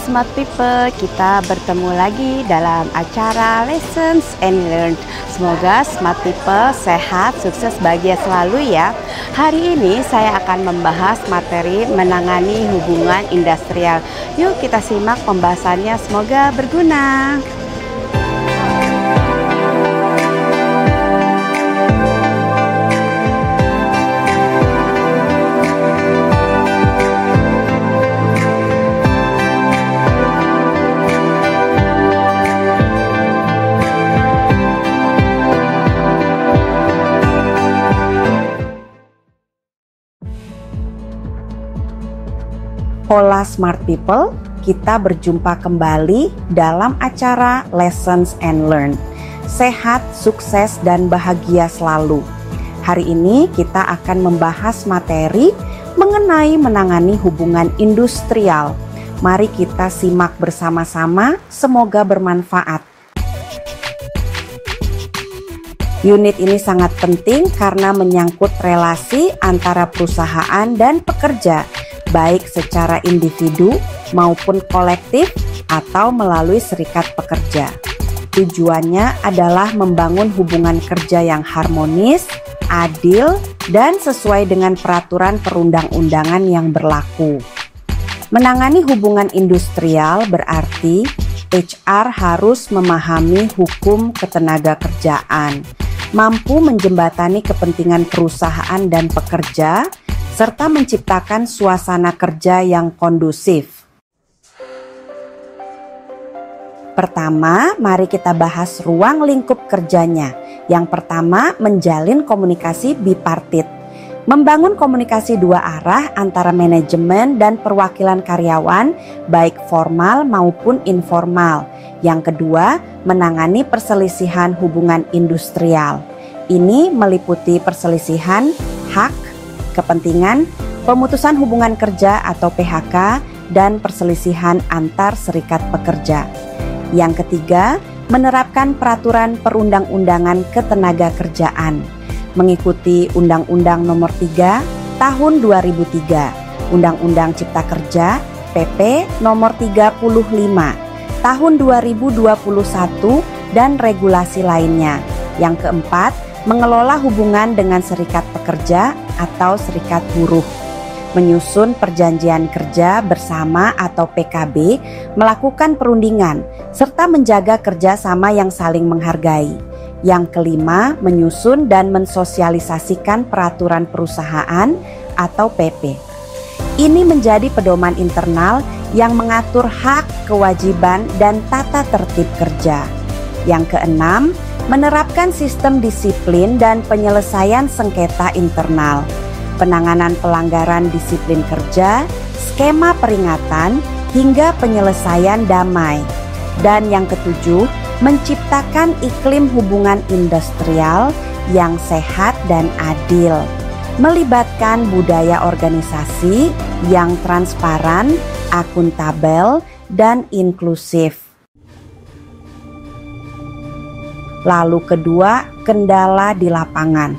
Smart People, kita bertemu lagi dalam acara Lessons and Learn. Semoga Smart People sehat, sukses, bahagia selalu ya. Hari ini saya akan membahas materi menangani hubungan industrial. Yuk kita simak pembahasannya, semoga berguna. Hola Smart People, kita berjumpa kembali dalam acara Lessons and Learn. Sehat, sukses, dan bahagia selalu. Hari ini kita akan membahas materi mengenai menangani hubungan industrial. Mari kita simak bersama-sama, semoga bermanfaat. Unit ini sangat penting karena menyangkut relasi antara perusahaan dan pekerja, baik secara individu maupun kolektif atau melalui serikat pekerja. Tujuannya adalah membangun hubungan kerja yang harmonis, adil, dan sesuai dengan peraturan perundang-undangan yang berlaku. Menangani hubungan industrial berarti HR harus memahami hukum ketenagakerjaan, mampu menjembatani kepentingan perusahaan dan pekerja, serta menciptakan suasana kerja yang kondusif. Pertama, mari kita bahas ruang lingkup kerjanya. Yang pertama, menjalin komunikasi bipartit. Membangun komunikasi dua arah antara manajemen dan perwakilan karyawan, baik formal maupun informal. Yang kedua, menangani perselisihan hubungan industrial. Ini meliputi perselisihan hak, kepentingan, pemutusan hubungan kerja atau PHK, dan perselisihan antar serikat pekerja. Yang ketiga, menerapkan peraturan perundang-undangan ketenagakerjaan, mengikuti Undang-Undang Nomor 3 Tahun 2003, Undang-Undang Cipta Kerja PP Nomor 35 Tahun 2021, dan regulasi lainnya. Yang keempat, mengelola hubungan dengan serikat pekerja atau serikat buruh, menyusun perjanjian kerja bersama atau PKB, melakukan perundingan, serta menjaga kerjasama yang saling menghargai. Yang kelima, menyusun dan mensosialisasikan peraturan perusahaan atau PP. Ini menjadi pedoman internal yang mengatur hak, kewajiban, dan tata tertib kerja. Yang keenam, menerapkan sistem disiplin dan penyelesaian sengketa internal, penanganan pelanggaran disiplin kerja, skema peringatan, hingga penyelesaian damai. Dan yang ketujuh, menciptakan iklim hubungan industrial yang sehat dan adil, melibatkan budaya organisasi yang transparan, akuntabel, dan inklusif. Lalu kedua, kendala di lapangan.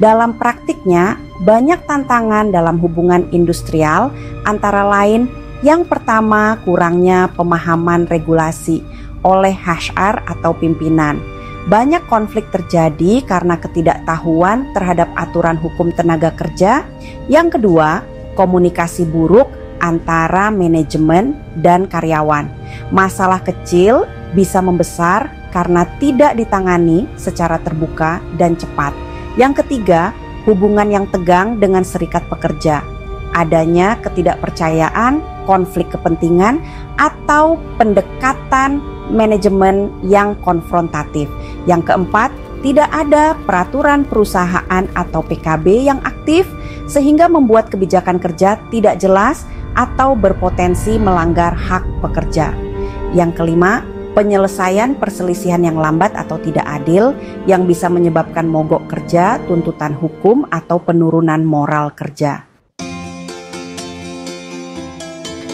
Dalam praktiknya, banyak tantangan dalam hubungan industrial, antara lain yang pertama, kurangnya pemahaman regulasi oleh HR atau pimpinan. Banyak konflik terjadi karena ketidaktahuan terhadap aturan hukum tenaga kerja. Yang kedua, komunikasi buruk antara manajemen dan karyawan. Masalah kecil bisa membesar karena tidak ditangani secara terbuka dan cepat. Yang ketiga, hubungan yang tegang dengan serikat pekerja. Adanya ketidakpercayaan, konflik kepentingan, atau pendekatan manajemen yang konfrontatif. Yang keempat, tidak ada peraturan perusahaan atau PKB yang aktif sehingga membuat kebijakan kerja tidak jelas atau berpotensi melanggar hak pekerja. Yang kelima, penyelesaian perselisihan yang lambat atau tidak adil yang bisa menyebabkan mogok kerja, tuntutan hukum, atau penurunan moral kerja.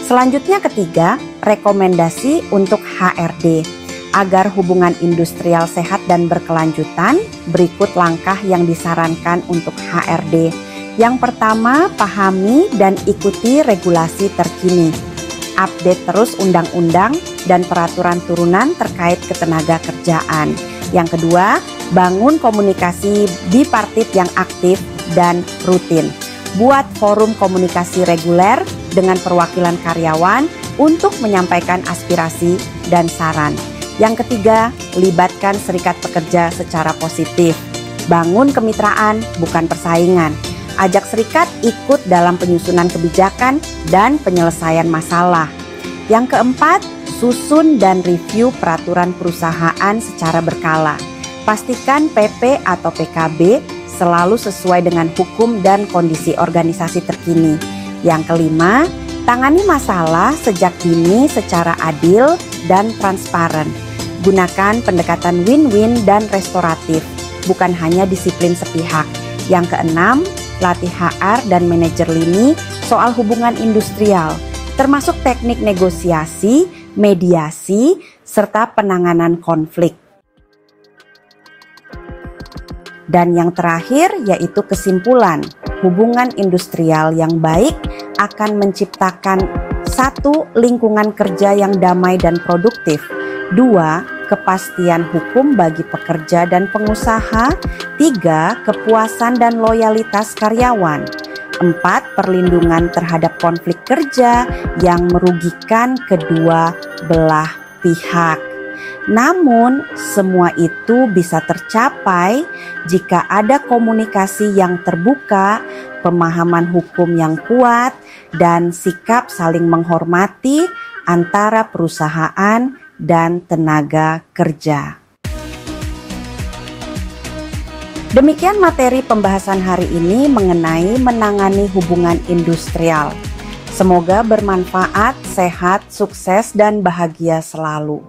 Selanjutnya ketiga, rekomendasi untuk HRD. Agar hubungan industrial sehat dan berkelanjutan, berikut langkah yang disarankan untuk HRD. Yang pertama, pahami dan ikuti regulasi terkini. update terus undang-undang dan peraturan turunan terkait ketenaga kerjaan. Yang kedua, bangun komunikasi bipartit yang aktif dan rutin. Buat forum komunikasi reguler dengan perwakilan karyawan untuk menyampaikan aspirasi dan saran. Yang ketiga, libatkan serikat pekerja secara positif. Bangun kemitraan, bukan persaingan. Ajak serikat ikut dalam penyusunan kebijakan dan penyelesaian masalah. Yang keempat, susun dan review peraturan perusahaan secara berkala. Pastikan PP atau PKB selalu sesuai dengan hukum dan kondisi organisasi terkini. Yang kelima, tangani masalah sejak dini secara adil dan transparan. Gunakan pendekatan win-win dan restoratif, bukan hanya disiplin sepihak. Yang keenam, latih HR dan manajer lini soal hubungan industrial, termasuk teknik negosiasi, mediasi, serta penanganan konflik. Dan yang terakhir yaitu kesimpulan, hubungan industrial yang baik akan menciptakan 1. Lingkungan kerja yang damai dan produktif. 2. Kepastian hukum bagi pekerja dan pengusaha. 3. Kepuasan dan loyalitas karyawan. 4. Perlindungan terhadap konflik kerja yang merugikan kedua belah pihak. Namun, semua itu bisa tercapai jika ada komunikasi yang terbuka, pemahaman hukum yang kuat, dan sikap saling menghormati antara perusahaan dan tenaga kerja. Demikian materi pembahasan hari ini mengenai menangani hubungan industrial. Semoga bermanfaat, sehat, sukses, dan bahagia selalu.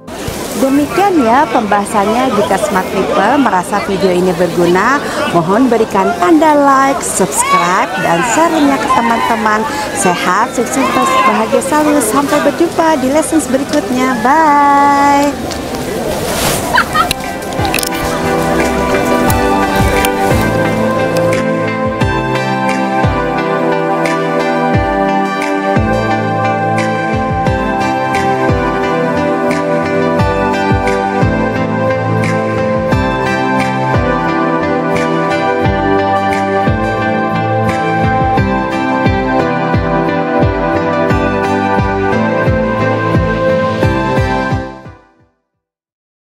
Demikian ya pembahasannya. Jika Smart People merasa video ini berguna, mohon berikan tanda like, subscribe, dan share-nya ke teman-teman. Sehat, sukses, bahagia selalu. Sampai berjumpa di lessons berikutnya. Bye.